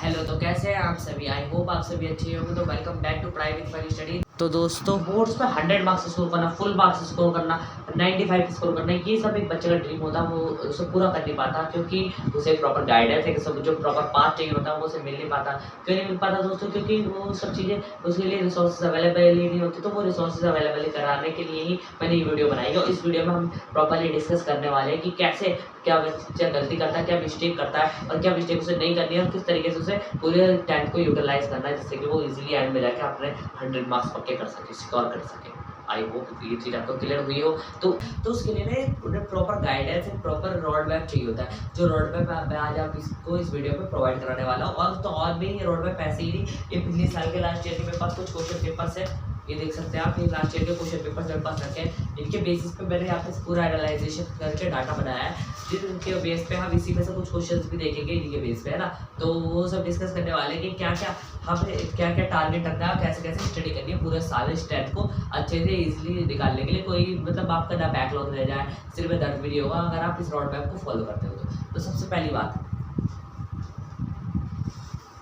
Hello, तो कैसे हैं आप सभी। आई होप आप सभी अच्छे होंगे। तो welcome back to private funny study. तो दोस्तों, बोर्ड्स पे 100 मार्क्स स्कोर करना, फुल मार्क्स स्कोर करना, 95 स्कोर करना, ये सब एक बच्चे का ड्रीम होता है। वो उसे पूरा कर नहीं पाता क्योंकि उसे प्रॉपर गाइडेंस है, सब जो प्रॉपर पाथ चाहिए होता है वो उसे मिल नहीं पाता। क्यों नहीं मिल पाता दोस्तों? क्योंकि वो सब चीज़ें उसके लिए रिसोर्सेज अवेलेबल ही नहीं होती। तो वो रिसोर्सेज अवेलेबल कराने के लिए ही मैंने ये वीडियो बनाई है। और इस वीडियो में हम प्रॉपरली डिस्कस करने वाले हैं कि कैसे क्या बच्चा गलती करता है, क्या मिस्टेक करता है और क्या मिस्टेक उसे नहीं करनी है और किस तरीके से उसे पूरे टाइम को यूटिलाइज करना है जिससे कि वो इजीली एंड में जाके अपने 100 मार्क्स पक्के कर सके, सिक्योर कर सके। आई होप ये चीज़ आपको क्लियर हुई हो। तो उसके लिए ना प्रॉपर गाइडेंस, एक प्रॉपर रोड मैप चाहिए होता है। जो रोड मैप मैं आज आप इसको इस वीडियो में प्रोवाइड कराने वाला हूँ। और तो और भी ये रोड मैप ऐसे ही नहीं, ये पिछले साल के लास्ट ईयर के मेरे पास कुछ क्वेश्चन पेपर्स है, ये देख सकते हैं आप। ये लास्ट ईयर के क्वेश्चन पेपर्स मेरे पास रखे हैं। इनके बेसिस पे मैंने यहाँ पे पूरा एनालाइजेशन करके डाटा बनाया है, जिनके बेस पे हम इसी में से कुछ क्वेश्चंस भी देखेंगे इनके बेस पे, है ना। तो वो सब डिस्कस करने वाले हैं कि क्या क्या हमें क्या क्या टारगेट रखना है, कैसे कैसे स्टडी करनी है पूरे सारे स्टेट को अच्छे से इजीली निकालने के लिए। कोई मतलब आपका ना बैकलॉग रह जाए, सिर्फ में दर्द भी नहीं होगा अगर आप इस रोड मैप को फॉलो करते हो तो सबसे पहली बात,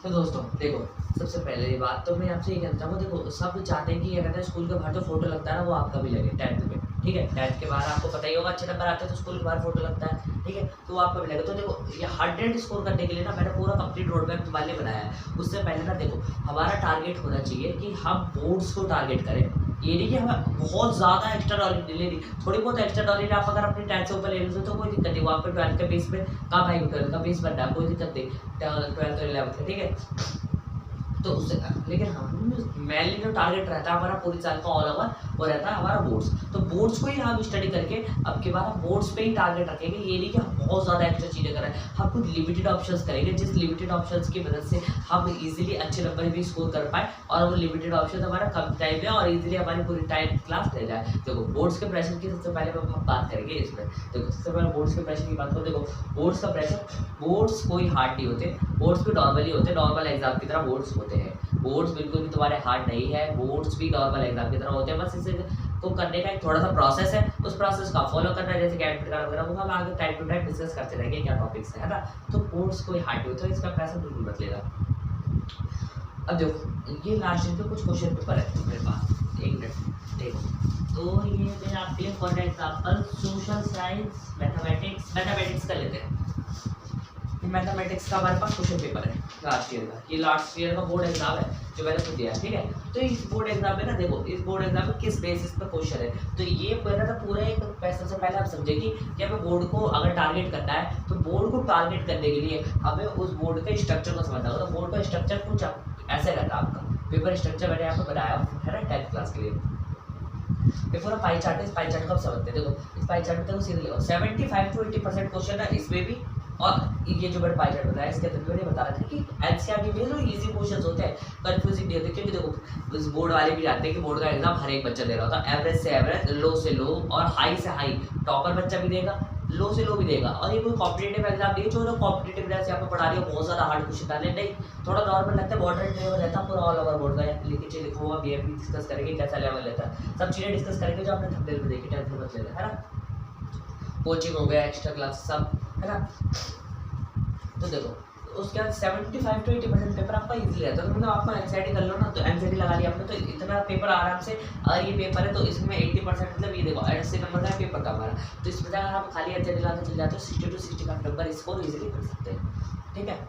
तो दोस्तों देखो, सबसे पहले बात तो मैं आपसे ये कहता हूँ, देखो सब चाहते हैं कि क्या कहते हैं स्कूल के बाहर जो फोटो लगता है ना वो आपका भी लगे 10th में, ठीक है। 10th के बाद आपको पता ही होगा, अच्छे नंबर आते हैं तो स्कूल के बाहर फोटो लगता है, ठीक है, तो वो आपका भी लगे। तो देखो ये 100 स्कोर करने के लिए ना मैंने पूरा कंप्लीट रोड मैप वाले बनाया है। उससे पहले ना देखो हमारा टारगेट होना चाहिए कि हम बोर्ड्स को टारगेट करें। ये नहीं कि हमें बहुत ज़्यादा एक्स्ट्रा नॉलेज ले ली, थोड़ी बहुत एक्स्ट्रा नॉलेज आप अगर अपनी 10 से ऊपर ले लेते तो कोई दिक्कत नहीं। वो आपको 12th के बेस में कहाँ भाई 12th का बेस बनना है, कोई दिक्कत नहीं, 12th और 11th का, ठीक है। तो उससे लेकिन हम मेनली जो टारगेट रहता है हमारा पूरी साल का ऑल ओवर, वो रहता है हमारा बोर्ड्स। तो बोर्ड्स को ही हम स्टडी करके अब के बाद हम बोर्ड्स पे ही टारगेट रखेंगे। ये नहीं कि हम बहुत ज़्यादा एक्स्ट्रा चीज़ें करें, हम कुछ लिमिटेड ऑप्शंस करेंगे जिस लिमिटेड ऑप्शंस की मदद से हम इजीली अच्छे नंबर भी स्कोर कर पाए और वो लिमिटेड ऑप्शन हमारा कम टाइम में और इजीली हमारी पूरी टाइम क्लास रह जाए। देखो बोर्ड्स के प्रेशर की सबसे पहले हम बात करेंगे इसमें। देखो सबसे पहले बोर्ड्स के प्रेशर की बात करो। देखो बोर्ड्स का प्रेशर, बोर्ड्स कोई हार्ड नहीं होते, बोर्ड्स भी नॉर्मली होते, नॉर्मल एग्जाम की तरह बोर्ड्स होते हैं। बोर्ड्स बिल्कुल भी तुम्हारे हार्ड नहीं है, बोर्ड्स भी नॉर्मल एग्जाम की तरह होते हैं। बस इसे को करने का एक थोड़ा सा प्रोसेस है, उस प्रोसेस का फॉलो करना है, जैसे कि एडमिट कार्ड वगैरह वो हम आगे टाइम टू टाइम डिस्कस करते रहेंगे क्या टॉपिक्स है ना। तो बोर्ड्स कोई हार्ड नहीं होता, इसका प्रेशर बिल्कुल मत लेगा। अब देखो ये लास्ट ईयर के कुछ क्वेश्चन पेपर है मेरे पास, एक मिनट देखो। तो ये मैं आपके लिए for example social science, mathematics का लेते हैं। मैथमेटिक्स का हमारे पास क्वेश्चन पेपर है लास्ट ईयर का, ये लास्ट ईयर का बोर्ड एग्जाम है जो मैंने खुद दिया है, ठीक है। तो इस बोर्ड एग्जाम में ना देखो, इस बोर्ड एग्जाम में किस बेसिस पे क्वेश्चन है, तो ये पहले ना पूरा एक पैसा से पहले आप समझे कि हमें बोर्ड को अगर टारगेट करना है तो बोर्ड को टारगेट करने के लिए हमें उस बोर्ड के स्ट्रक्चर को समझना होगा। तो बोर्ड का स्ट्रक्चर कुछ ऐसे रहता है, आपका पेपर स्ट्रक्चर मैंने यहाँ पर बनाया है ना 10th क्लास के लिए। ये पूरा पाई चार्ट है, इस पाई चार्ट को आप समझते हैं। देखो इस पाई चार्ट में देखो सीधे लिखो 75 to 80% क्वेश्चन है इसमें भी। और ये जो मैंने पाई चार्ट बताया इसके अंदर मैंने बता रहा था कि एनसीईआरटी में जो इजी क्वेश्चंस होते हैं कंफ्यूजिंग नहीं होते। क्योंकि देखो इस बोर्ड वाले भी जानते हैं कि बोर्ड का एग्जाम हर एक बच्चा दे रहा होता है, एवरेज से एवरेज, लो से लो और हाई से हाई। टॉपर बच्चा भी देगा, लो से लो भी देगा। और ये कोई कॉम्पिटेटिव एग्जाम नहीं जो कॉम्पिटेटिव जैसे यहाँ पे पढ़ा रही हो बहुत ज़्यादा हार्ड क्वेश्चन डाले, नहीं, थोड़ा नॉर्मल लगता है, मॉडरेट लेवल रहता है पूरा ऑल ओवर बोर्ड का। लिखिए लिखो हुआ बीएमपी डिस्कस करेंगे कैसा लेवल रहता है, सब चीज़ें डिस्कस करेंगे जो आपने थंबनेल में देखी 10th में ले है ना। कोचिंग हो गया, एक्स्ट्रा क्लास सब, है ना। तो देखो उसके बाद 75 to 80% पेपर आपका इजीली रहता है। तो मतलब आपका एनसीईआरटी कर लो ना, तो एनसीईआरटी लगा लिया आपने तो इतना पेपर आराम से। और ये पेपर है तो इसमें 80% मतलब ये देखो 80 नंबर का पेपर का हमारा, तो इसमें अगर हम खाली एनसीईआरटी लाते चल जाते हो 60 to 65 नंबर स्कोर इजीली कर सकते हैं, ठीक है।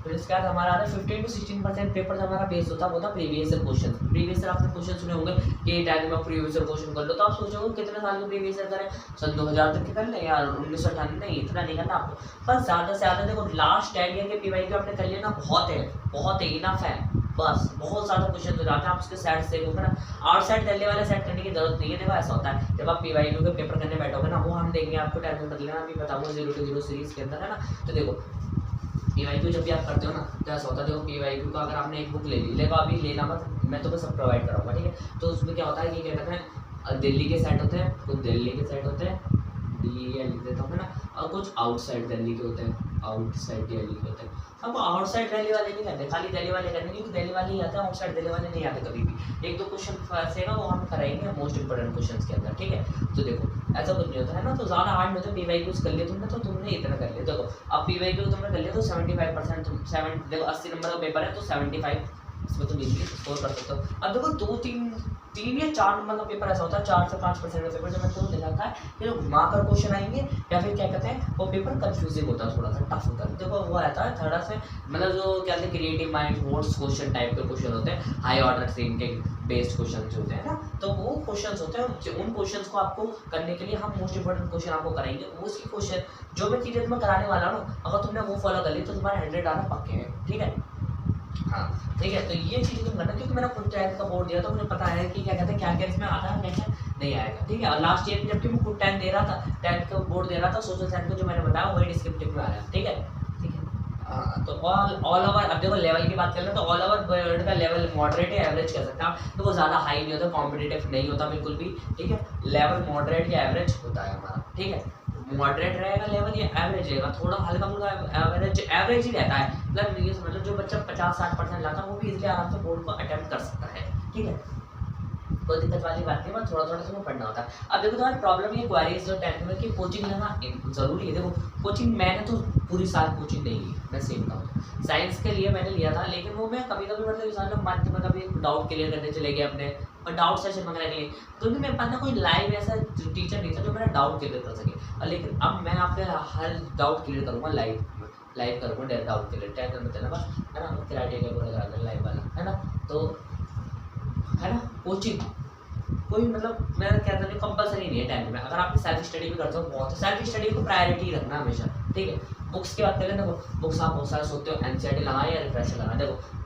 फिर इसके बाद हमारा आता है 15 to 16% पेपर जो हमारा बेस होता है वो होता है previous year question. Previous year आपने क्वेश्चन सुने होंगे कि टाइम में प्रीवियस ईयर क्वेश्चन कर लो, तो आप सोचोगे कितने साल के प्रीवियस ईयर करें, सन 2000 तक के कर लें या 1998, नहीं इतना नहीं करना आपको। बस ज़्यादा से ज़्यादा देखो लास्ट 10 ईयर के पीवाईक्यू आपने कर लिया ना, बहुत है इनफ है। बस बहुत ज़्यादा क्वेश्चन हो जाते हैं, आप उसके सेट से देखोगे ना, आउटसाइड दिल्ली वाले सेट करने की जरूरत नहीं है। देखो ऐसा होता है जब आप पीवाईक्यू के पेपर करने बैठोगे ना, वो हम देंगे आपको, टाइम में बदलेना अभी बताऊँगा 0 to 0 सीरीज के अंदर, है ना। तो देखो पीवाईक्यू जब भी आप करते हो ना तो ऐसा होता है, देखो पीवाईक्यू का अगर आपने एक बुक ले ली, लेकिन अभी लेना मत, मैं तो बस सब प्रोवाइड कराऊंगा, ठीक है। तो उसमें क्या होता है कि क्या कहते हैं दिल्ली के सेट होते हैं, कुछ दिल्ली के सेट होते हैं, दिल्ली लिख देता हूँ, है ना। और कुछ आउटसाइड दिल्ली के होते हैं, आउटसाइड दिल्ली के होते हैं। हमको आउटसाइड दिल्ली वाले नहीं करते, खाली दिल्ली वाले करने, क्योंकि दिल्ली वाले ही आते हैं, आउटसाइड दिल्ली वाले नहीं आते कभी भी। एक दो क्वेश्चन फंसेगा वो हम कराएंगे मोस्ट इंपोर्टेंट क्वेश्चन के अंदर, ठीक है। तो देखो ऐसा कुछ नहीं होता है ना। तो ज़्यादा हार्ड नहीं होता। PYQs कर लिया तुमने तो तुमने इतना कर लिया। देखो अब PYQ तुमने कर लिया तो 75% देखो 80 नंबर का पेपर है तो 75 इसमें तुम इजीली स्कोर कर सकते हो। अब देखो 3 या 4 नंबर का पेपर ऐसा होता है, 4 से 5% का पेपर जब मैं तुमको दिखाता है कि जो घुमा कर क्वेश्चन आएंगे या फिर क्या कहते हैं वो पेपर कंफ्यूजिंग होता है, थोड़ा सा टफ होता है। देखो वो रहता है थोड़ा से मतलब जो क्या कहते हैं क्रिएटिव माइंड होर्स क्वेश्चन टाइप के क्वेश्चन होते हैं, high order thinking based question जो होते हैं ना, तो वो क्वेश्चन होते हैं। उन क्वेश्चन को आपको करने के लिए हम मोस्ट इंपॉर्टेंट क्वेश्चन आपको कराएंगे। वो उसकी क्वेश्चन जो मैं चीज़ें तुम्हें कराने वाला हूँ अगर तुमने वो फॉलो कर ली तो तुम्हारे 100 आना पक्के हैं, ठीक है। हाँ ठीक है, तो ये चीज़ तुम करना क्योंकि मैंने खुद 10th का बोर्ड दिया तो मुझे पता है कि क्या कहते हैं क्या क्या इसमें आता है क्या नहीं आएगा, ठीक है। और लास्ट ईयर जबकि मैं खुद 10th दे रहा था, 10th का बोर्ड दे रहा था, सोशल साइंस को जो मैंने बताया वही डिस्क्रिप्टिव में आया, ठीक है। तो ऑल ओवर अब देखो लेवल की बात करें तो ऑल ओवर वर्ल्ड का लेवल मॉडरेट या एवरेज कह सकते हैं आप। तो वो ज़्यादा हाई नहीं होता, कॉम्पिटिटिव नहीं होता बिल्कुल भी, ठीक है। लेवल मॉडरेट या एवरेज होता है हमारा, ठीक है। मॉडरेट रहेगा लेवल या एवरेज रहेगा, थोड़ा हल्का फुल्का एवरेज ही रहता है। मतलब ये समझ लो जो बच्चा 50-60% लाता है वो भी इजीली आराम से बोर्ड को अटेम्प्ट कर सकता है, ठीक है। कोई दिक्कत वाली बात नहीं, बस थोड़ा थोड़ा तुम्हें पढ़ना होता है। अब देखो तुम्हारी प्रॉब्लम ये क्वारीज जो 10th में कि कोचिंग लेना जरूरी है। देखो कोचिंग मैंने तो पूरी साल कोचिंग नहीं ली, मैं सेम कहूँ साइंस के लिए मैंने लिया था, लेकिन वो मैं कभी कभी मतलब इंसान लोग मानते में कभी डाउट क्लियर करने चले गए अपने और डाउट सेशन वगैरह के लिए, क्योंकि मेरे पास ना कोई लाइव ऐसा टीचर नहीं था जो मेरा डाउट क्लियर कर सके। लेकिन अब मैं आपके हर डाउट क्लियर करूँगा लाइव करूँगा डाउट क्लियर 10th में देना बस, है ना। क्राइटेरिया पूरा करा देना लाइव वाला, है ना। तो है ना कोचिंग कोई मतलब मैं कहता हूँ कंपलसरी नहीं है 10th में। अगर आप सेल्फ स्टडी भी करते हो बहुत, सेल्फ स्टडी को प्रायोरिटी रखना हमेशा, ठीक है। बुक्स की बात करें देखो बुक्स आप बहुत सारे सोचते हो NCERT लगाए या रिफ्रेशर लगाए। देखो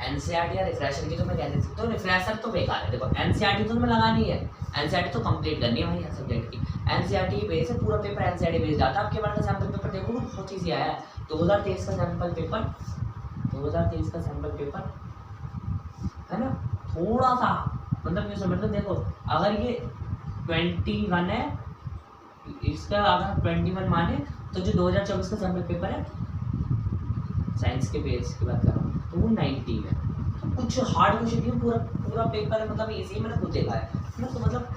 NCERT या रिफ्रेशर की तो मैं कह नहीं सकता, रिफ्रेशर तो बेकार है। देखो NCERT तो तुम्हें लगानी है, NCERT तो कंप्लीट करनी है भाई हर सब्जेक्ट की। NCERT बेस है, पूरा पेपर NCERT बेस जाता है। आपके बार का सैम्पल पेपर देखो बहुत ईजी आया है। 2023 का सैम्पल पेपर, 2023 का सैम्पल पेपर है ना, थोड़ा सा मतलब ये समझ लो। देखो अगर ये 21 है, इसका अगर 21 माने तो जो 2024 का सैम्पल पेपर है साइंस के बेस की बात कर रहा हूँ तो वो 19 है। तो कुछ हार्ड क्वेश्चन नहीं, पूरा पेपर है मतलब इजी, मैंने खुद देखा है ना। तो मतलब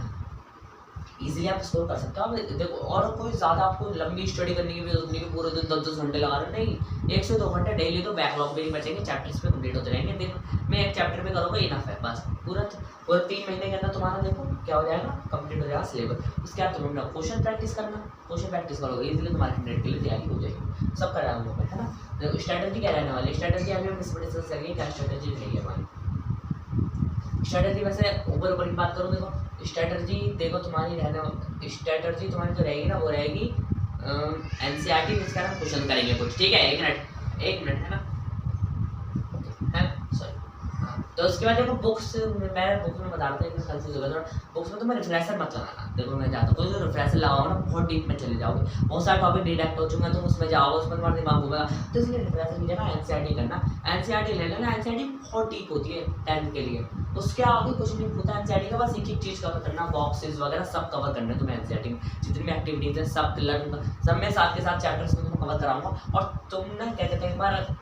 इजीली आप स्कोर कर सकते हो। आप देखो और कोई ज़्यादा आपको लंबी स्टडी करने की भी जरूरत नहीं कि पूरे दिन 10-10 घंटे लगा रहे, नहीं 1 से 2 घंटे डेली तो बैकलॉग भी नहीं बचेंगे, चैप्टर्स पे कंप्लीट होते रहेंगे। दिन में एक चैप्टर पे करोगे इनफ है बस। पूरा 3 महीने के अंदर तुम्हारा देखो क्या हो जाएगा, कंप्लीट हो जाएगा सिलेबस। उसके बाद तुम्हें क्वेश्चन प्रैक्टिस करना, क्वेश्चन प्रैक्टिस करोगे इजीली तुम्हारे 100 के लिए तैयारी हो जाएगी। सब कर रहा हूँ मैं, है ना। देखो स्ट्रैटेजी क्या रहने वाली, स्ट्रैटेजी अभी हम इसमें डिस्कस करेंगे क्या स्ट्रैटेजी रहेगी हमारी। स्ट्रैटेजी वैसे ऊपर की बात करूँ, देखो स्ट्रैटेजी देखो तुम्हारी रहने स्ट्रैटेजी तुम्हारी जो रहेगी ना वो रहेगी NCERT जिसका हम क्वेश्चन करेंगे कुछ, ठीक है। 1 मिनट है ना, सॉरी। तो उसके बाद देखो बुक्स में बता रहा था इतना कंफ्यूज हो गया था। बुक्स में तो मैं रिफ्रेशर मत लगाना। देखो मैं चाहता हूँ तो रिफ्रेशर लगाओ ना बहुत डीप में चले जाओगे, बहुत सारे टॉपिक डिडक्ट हो चुके हैं, तुम उसमें जाओगे उसमें तुम्हारा दिमाग घूमेगा। तो इसलिए रिफ्रेशर की जगह NCERT करना, NCERT ले लेना। NCERT बहुत डीप होती है 10th के लिए, उसके आगे कुछ नहीं होता। NCERT का बस एक चीज़ कवर करना, बॉक्सेस वगैरह सब कवर करना है तुम्हें। NCERT में जितनी भी एक्टिविटीज़ है सब लर्न सब में साथ के साथ चैप्टर्स में तुम्हें कवर कराऊंगा। और तुम ना क्या कहते हैं एक बार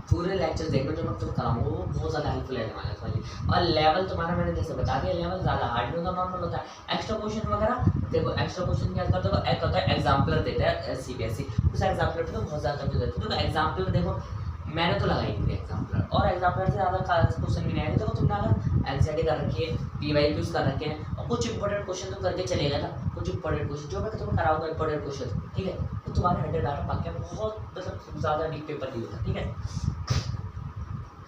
पूरे लेक्चर देखना जो मैं तुम कराऊंगा वो बहुत ज़्यादा हेल्पफुल रहने वाला है वाली। और लेवल तुम्हारा मैंने जैसे बता दिया, लेवल ज़्यादा हार्ड नहीं होता, नॉर्मल होता है। एक्स्ट्रा क्वेश्चन वगैरह देखो, एक्स्ट्रा क्वेश्चन क्या करते हो, एक होता है एग्जाम्पलर देता है CBSE, उस एग्जाम्पलर पे तो बहुत ज़्यादा कंफ्यूज देते हैं। तो एग्जाम्पलर देखो मैंने तो लगाई थी एग्जाम्पलर, और एग्जाम्पलर से ज़्यादा क्वेश्चन भी नहीं आए। देखो तुमने अगर NCERT कर रखी है, PYQs कर रखे हैं और कुछ इंपॉर्टेंट क्वेश्चन तो करके चलेगा ना, कुछ इंपॉर्टेंट क्वेश्चन जो मैं तुम्हें कराऊंगा इंपॉर्टेंट क्वेश्चन, ठीक है। तो तुम्हारे 100 डाटा पाके बहुत मतलब ज़्यादा डीप पेपर नहीं होता, ठीक है।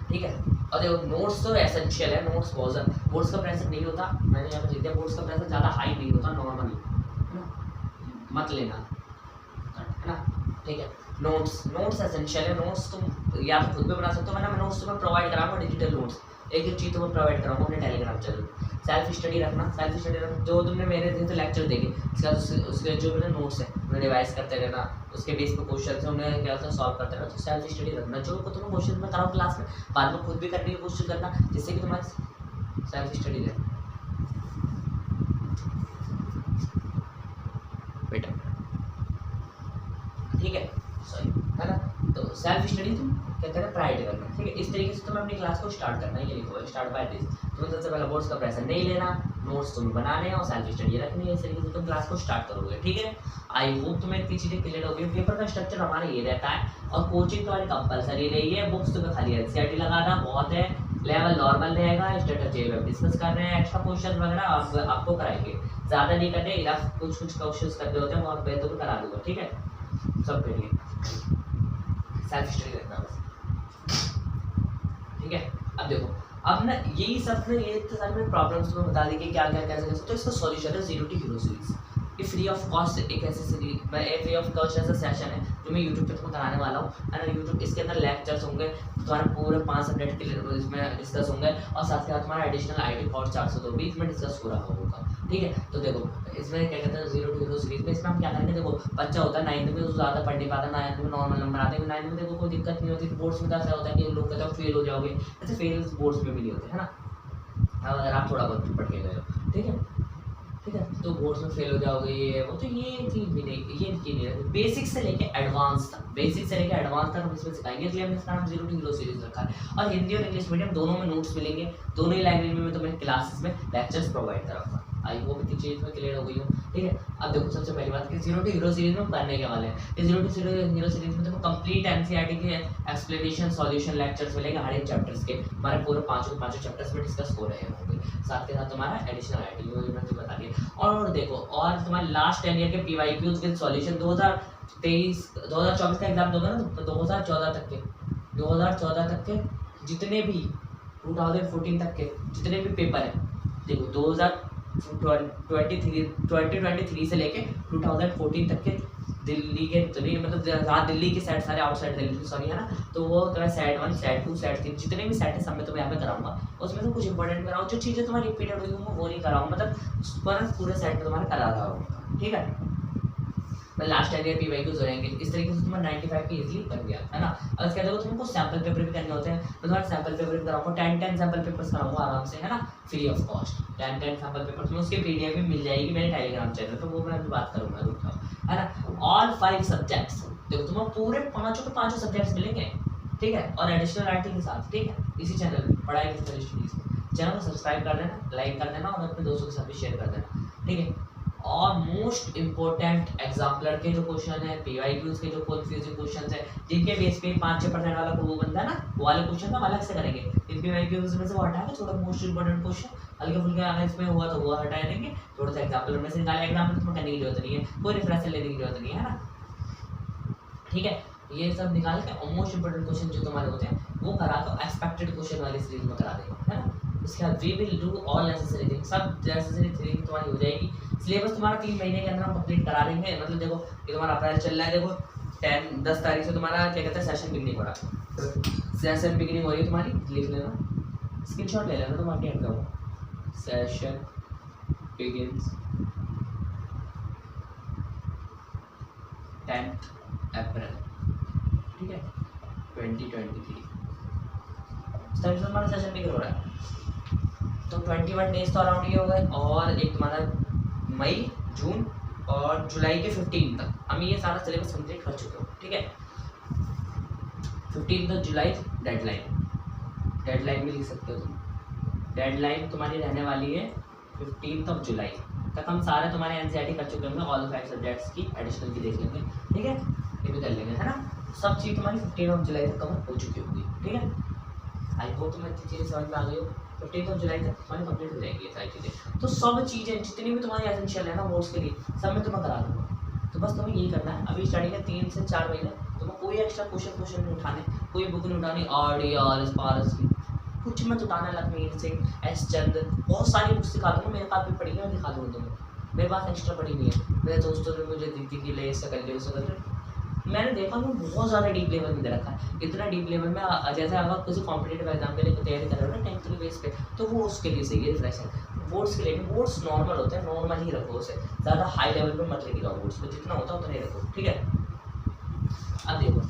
ठीक है। और देखो नोट्स तो एसेंशियल है, नोट्स बोर्ड्स का प्रेशर नहीं होता, मैंने यहाँ पर लिख दिया बोर्ड्स का प्रेशर ज़्यादा हाई नहीं होता, नॉर्मली है ना, मत लेना, है ना, ठीक है। नोट्स एसेंशियल है। नोट्स तुम या तो खुद भी बना सकते हो, वरना मैं नोट्स तुम्हें प्रोवाइड कराऊंगा, डिजिटल नोट्स एक चीज़ तुम्हें प्रोवाइड कराऊंगा अपने टेलीग्राम चैनल। सेल्फ स्टडी रखना, जो तुमने मेरे दिन से लेक्चर देखे उसके जो मेरे नोट्स है उन्हें रिवाइज करते रहना, उसके बेस पर क्वेश्चन है उन्हें क्या होता है सॉल्व करते रहना। तो सेल्फ स्टडी रखना, जो तुम्हें क्वेश्चन में कराओ क्लास में बाद में खुद भी करने की कोशिश करना, जिससे कि तुम्हारी सेल्फ स्टडी रहे। बेटा ठीक है, सॉरी, है ना। तो देखो सेल्फ स्टडी तुम क्या करना, प्रायोरिटी करना, ठीक है। इस तरीके से तुम्हें अपनी क्लास को स्टार्ट करना है, ये लिखो स्टार्ट बाय दिस। तुम्हें सबसे पहले बोर्ड्स का प्रेशर नहीं लेना, नोट्स तुम्हें बनाने हैं और सेल्फ स्टडी रखनी है, इस तरीके से तुम क्लास को स्टार्ट करोगे, ठीक है। आई होप तुम्हें इतनी चीज़ें क्लियर हो गई। पेपर का स्ट्रक्चर हमारा ये रहता है और कोचिंग तुम्हारी कंपलसरी रही है। बुक्स तुम्हें खाली एनसीईआरटी लगाना बहुत है, लेवल नॉर्मल रहेगा, स्टेटस जे वेब डिस्कस कर रहे हैं, एक्स्ट्रा क्वेश्चन वगैरह आपको कराएंगे, ज़्यादा नहीं करने, इनफ कुछ क्वेश्चन करने होते हैं, बहुत बेहतर करा दूंगा, ठीक है। सब के लिए सेल्फ स्टडी रखना बस, ठीक है। अब देखो, अब ना यही सब में ये तो सारे प्रॉब्लम्स में बता दी कि क्या क्या कैसे कैसे, तो इसका सॉल्यूशन है जीरो टू हीरो सीरीज। ये फ्री ऑफ कॉस्ट एक ऐसी सीरीज, फ्री ऑफ कॉस्ट ऐसा सेशन है जो मैं यूट्यूब पे तुम्हें कराने वाला हूँ, है ना। यूट्यूब इसके अंदर लेक्चर्स होंगे, तुम्हारे पूरे 5 सब्जेक्ट के इसमें डिस्कस होंगे और साथ के साथ तुम्हारा एडिशनल IT कोर्स 402 भी इसमें डिस्कस हो रहा होगा, ठीक है। तो देखो इसमें क्या कहते हैं जीरो टू हीरो सीरीज में, इसमें हम क्या करेंगे, देखो बच्चा होता है 9th में तो ज़्यादा पढ़ नहीं पाता, 9th में नॉर्मल नंबर आते हैं, 9th में देखो कोई दिक्कत नहीं होती। बोर्ड्स में तो ऐसा होता है कि लोग कहते हैं फेल हो जाओगे, ऐसे फेल बोर्ड्स में भी नहीं होते, है ना। अगर आप थोड़ा बहुत पढ़ के गए हो, ठीक है, ठीक है, तो बोर्ड्स में फेल हो जाओगे, ये वो, तो ये चीज़ भी नहीं, ये चीज़ नहीं है। बेसिक से लेके एडवांस तक, बेसिक से लेके एडवांस तक हम इसमें सिखाएंगे, इसलिए हमने इसका नाम जीरो टू हीरो सीरीज रखा है। और हिंदी और इंग्लिश मीडियम दोनों में नोट्स मिलेंगे, दोनों ही लैंग्वेज में मैं तुम्हें क्लासेस में लेक्चर्स प्रोवाइड कराऊंगा। आई होप इतनी चीज़ में क्लियर हो गई हो, ठीक है। अब देखो सबसे पहली बात कि जीरो टू हीरो सीरीज में करने के वाले हैं, इस जीरो टू हीरो सीरीज में तुम्हें कंप्लीट एनसीईआरटी के एक्सप्लेनेशन सॉल्यूशन लेक्चर्स मिलेंगे हर एक चैप्टर्स के, हमारे पूरे पाँचों चैप्टर्स में डिस्कस हो रहे होंगे, साथ के साथ तुम्हारा एडिशनल IT मैंने बता दिया। और देखो, और तुम्हारे लास्ट 10 ईयर के PYQs विद सॉल्यूशन 2024 का एग्जाम दोगे ना, तो 2014 तक के जितने भी 2014 तक के जितने भी पेपर हैं, देखो 2023 से लेके 2014 तक के दिल्ली के, मतलब जहाँ दिल्ली के सेट सारे आउटसाइड दिल्ली सॉरी, है ना। तो वो तुम्हें सेट 1 सेट 2 सेट 3 जितने भी सेट है सब मैं तुम्हें यहाँ पे कराऊंगा, उसमें से कुछ इंपॉर्टेंट कराऊँ, जो चीज़ें तुम्हारी रिपीटेड हुई हूँ वो नहीं कराऊँ, मतलब पूरे सेट में तुम्हारा करा रहा हूँ, ठीक है। लास्ट ईयर PYQs हो जाएंगे, इस तरीके से तुम्हारा 95 पे इजीली बन गया, है ना। और इसके अलावा तुमको सैम्पल पेपर भी करने होते हैं, मैं तुम्हारा सैम्पल पेपर भी कराऊंगा, 10 सैम्पल पेपर्स कराऊंगा आराम से, है ना, free of cost. 10 sample paper तुम्हें उसकी PDF भी मिल जाएगी मेरे टेलीग्राम चैनल पर, वो मैं अभी बात करूँगा, रुक जाओ, है ना। ऑल 5 सब्जेक्ट्स, देखो तुम्हें पूरे 5 के 5 सब्जेक्ट्स मिलेंगे, ठीक है, और एडिशनल IT के साथ, ठीक है, इसी चैनल पर पढ़ाई की स्टडीज। चैनल को सब्सक्राइब कर देना, लाइक कर देना और अपने दोस्तों के साथ भी शेयर कर देना, ठीक है। और मोस्ट इंपॉर्टेंट एग्जाम्पलर के जो क्वेश्चन है, PYQs के जो कंफ्यूजिंग क्वेश्चन है, जिनके बेस पे 5-6% वाला वो बनता है ना, वो वाले क्वेश्चन हम अलग से करेंगे। इन PYQs में से वो हटा के थोड़ा मोस्ट इंपॉर्टेंट क्वेश्चन हल्के फुल्के अगर इसमें हुआ तो वो हटा देंगे, थोड़ा सा एग्जाम्पल में से निकाले, एग्जाम्पल तुम्हें करने की जरूरत नहीं है, कोई रेफरेंस लेने की जरूरत नहीं है, ना, ठीक है। ये सब निकाल के और मोस्ट इंपॉर्टेंट क्वेश्चन जो तुम्हारे होते हैं वो करा दो, एक्सपेक्टेड क्वेश्चन वाली सीरीज में करा देंगे, है ना। उसके बाद we will do all necessary thing, सब नेसेसरी थिंग तुम्हारी हो जाएगी। सिलेबस तुम्हारा 3 महीने के अंदर हम कंप्लीट करा देंगे, मतलब देखो ये तुम्हारा अप्रैल चल रहा है, देखो 10 तारीख से तुम्हारा क्या कहते हैं सेशन बिगनिंग हो रहा है, सेशन बिगनिंग हो रही है तुम्हारी, लिख लेना, स्क्रीनशॉट ले लेना, तुम आगे हट जाओ, सेशन बिगिंस 10 अप्रैल, ठीक है, 2023 तब हमारा सेशन बिगिन हो रहा है। तो 21 डेज तो अराउंड ये हो गए, और एक तुम्हारा मई, जून और जुलाई के 15 तक हम ये सारा सिलेबस कंप्लीट कर चुके हो, ठीक है। 15 जुलाई डेडलाइन भी लिख सकते हो तुम, डेडलाइन तुम्हारी रहने वाली है 15 जुलाई तक, हम सारे तुम्हारे एनसीईआरटी कर चुके होंगे, ऑल 5 सब्जेक्ट्स की एडिशनल की देख लेंगे, ठीक है, ये भी कर लेंगे, है ना। सब चीज़ तुम्हारी 15 जुलाई तक कवर हो चुकी होगी, ठीक है। आई होप तुम्हें इतनी चीज़ें समझ में आ गई हो। 15 जुलाई तक तुम्हारी कंप्लीट हो जाएगी ये सारी चीज़ें, तो सब चीज़ें जितनी भी तुम्हारी एसेंशियल है ना बोर्ड्स के लिए, सब मैं तुम्हें करा दूँगा। तो बस तुम्हें यही करना है, अभी स्टार्टिंग है 3 से 4 महीने, तुम्हें कोई एक्स्ट्रा क्वेश्चन नहीं उठाने, कोई बुक नहीं उठानी, RDR पारस की कुछ मत उठाना, लखमीर सिंह, S चंद, बहुत सारी बुक्स दिखा दूँगा, मेरे पास भी पढ़ी है, मैं दिखा दूँगा तुम्हें, मेरे पास एक्स्ट्रा पढ़ी हुई है, मेरे दोस्तों ने मुझे दी थी कि ले इससे कर ले उससे कर ले, मैंने देखा मैं बहुत ज़्यादा डीप लेवल में दे रखा है, इतना डीप लेवल में, जैसे अगर किसी कॉम्पिटेटिव एग्जाम के लिए तैयारी कर रहे हो ना 10th के बेस पे, तो वो उसके लिए सही है रिफ्रेश है। बोर्ड्स के लिए बोर्ड्स नॉर्मल होते हैं, नॉर्मल ही रखो उसे, ज़्यादा हाई लेवल पे मत लेके जाओ, बोर्ड्स में जितना होता है उतना ही रखो, ठीक है। अब देखो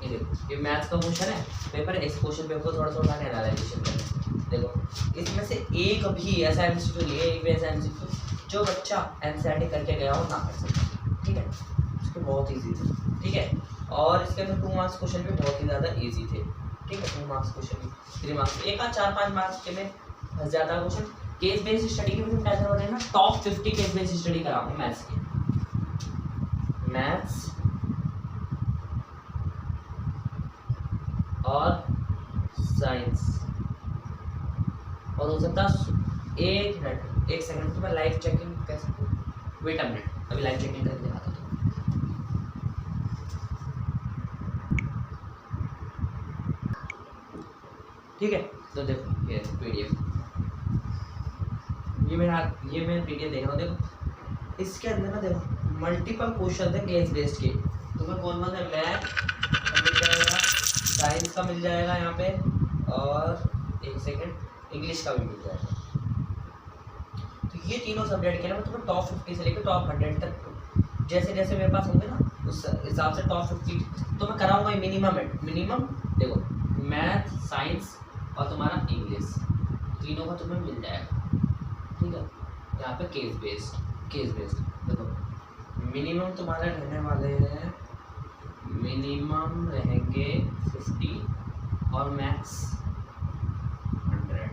ये देखो, ये मैथ्स का क्वेश्चन है पेपर, इस क्वेश्चन पेपर को थोड़ा थोड़ा एनालाइजेशन करें, देखो इसमें से एक भी ऐसा MCQ नहीं है, एक भी ऐसा MCQ जो बच्चा एनसीईआरटी करके गया हो ना कर सकता, ठीक है, उसके बहुत ईजी थे, ठीक है। और इसके अंदर 2 मार्क्स क्वेश्चन भी बहुत ही ज़्यादा ईजी थे, ठीक है। 2 मार्क्स क्वेश्चन भी 3 मार्क्स, एक आध 4-5 मार्क्स के में ज़्यादा क्वेश्चन। केस बेस्ड स्टडी के भी तुम टेंशन हो ना, टॉप 50 केस बेस्ड स्टडी कराऊंगा मैथ्स की, मैथ्स और साइंस। और हो सकता है 1 मिनट 1 सेकंड तो मैं लाइव चेकिंग कैसे, वेट अ मिनट, अभी लाइव चेकिंग करके दिखाता हूँ। ठीक है, तो देखो ये पीडीएफ, ये मैं पीडीएफ देख रहा हूँ। देखो इसके अंदर ना देखो मल्टीपल क्वेश्चन है केस बेस्ड के, तुम्हें कौन सा है, मैथ का मिल जाएगा, साइंस का मिल जाएगा यहाँ पे, और 1 सेकंड इंग्लिश का भी मिल जाएगा। तो ये तीनों सब्जेक्ट के ना तुम्हें टॉप 50 से लेकर टॉप 100 तक जैसे जैसे मेरे पास होंगे ना उस हिसाब से टॉप 50 तो मैं कराऊंगा मिनिमम। देखो मैथ, साइंस और तुम्हारा इंग्लिश, तीनों का तुम्हें मिल जाएगा, ठीक है। यहाँ पे केस बेस्ड देखो मिनिमम तुम्हारे रहने वाले हैं, मिनिमम रहेंगे 50 और मैक्स 100।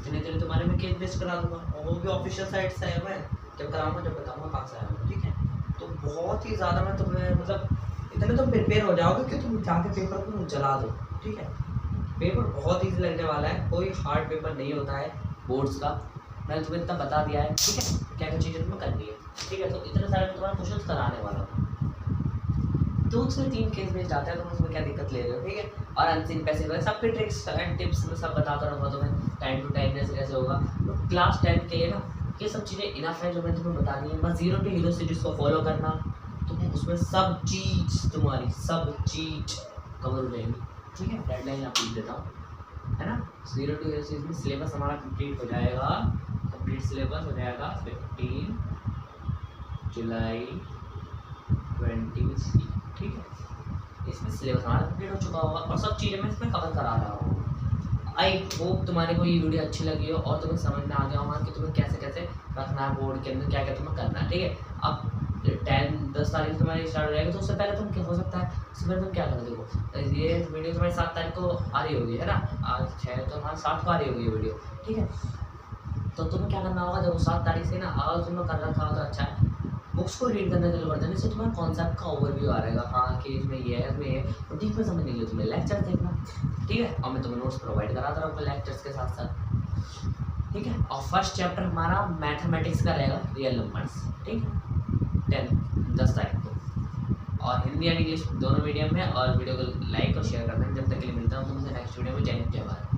इतने तुम्हारे में केस बेस्ड करा दूंगा, और वो भी ऑफिशियल साइट से आया हुआ है, जब कराऊंगा जब बताऊंगा कहाँ से आया हुआ, ठीक है। तो बहुत ही ज़्यादा मैं तुम्हें मतलब इतने तुम प्रिपेयर हो जाओगे कि तुम जाके पेपर को जला दो, ठीक है। पेपर बहुत ईजी लगने वाला है, कोई हार्ड पेपर नहीं होता है बोर्ड्स का, मैंने तुम्हें इतना बता दिया है, ठीक है। क्या क्या चीज़ें तुम्हें करनी है, ठीक है। तो इतने सारे तुम्हारा क्वेश्चन कराने वाला हूँ, 2 से 3 केस बेस्ड आता है, तो उसमें क्या दिक्कत ले रहे हो, ठीक है। और अनसीन पैसे सबके ट्रिक्स एंड टिप्स में सब बताता रहूँगा तुम्हें टाइम टू टाइम जैसे कैसे होगा। तो क्लास 10 के लिए ना ये सब चीज़ें इनफ है जो मैंने तुम्हें बता दी है। बस 0 to हीरो सीरीज को फॉलो करना, तुम उसमें सब चीज़ कवर हो जाएंगी, ठीक है। डेडलाइन आप लिख देता हूँ, है ना। 0 to हीरो सीरीज में सिलेबस हमारा कंप्लीट हो जाएगा, कंप्लीट सिलेबस हो जाएगा 15 जुलाई 2023, ठीक है। इसमें सिलेबस हमारा कंप्लीट हो चुका होगा और सब चीज़ें मैं इसमें कवर करा रहा हूँ। आई होप तुम्हारे को ये वीडियो अच्छी लगी हो और तुम्हें समझ में आ गया होगा कि तुम्हें कैसे कैसे रखना है बोर्ड के अंदर, क्या क्या तुम्हें करना है, ठीक है। अब 10 तारीख तुम्हारी स्टार्ट हो जाएगी, तो उससे पहले तुम क्या हो सकता है, उससे पहले तुम क्या कर देखो, ये वीडियो तुम्हारी 7 तारीख को आ रही होगी, है ना। आज 6 तो हाँ 7 को आ रही होगी ये वीडियो, ठीक है। तो तुम्हें क्या करना होगा, देखो 7 तारीख से ना अगर तुमने कर रखा हो तो अच्छा है, बुक्स को रीड करना चालू कर देना, इससे तुम्हारा कॉन्सेप्ट का ओवरव्यू आ रहेगा, हाँ कि इसमें ये है, इसमें ये है। और डीप में समझ नहीं तुम्हें लेक्चर देखना, ठीक है। और मैं तुम्हें नोट्स प्रोवाइड कराता रहूँगा लेक्चर्स के साथ साथ, ठीक है। और फर्स्ट चैप्टर हमारा मैथमेटिक्स का रहेगा, रियल नंबर्स, ठीक है, 10 तारीख को। और हिंदी एंड इंग्लिश दोनों मीडियम में। और वीडियो को लाइक और शेयर करना। जब तक के लिए मिलता हूँ तुमसे नेक्स्ट वीडियो में। जय हिंद जय भारत।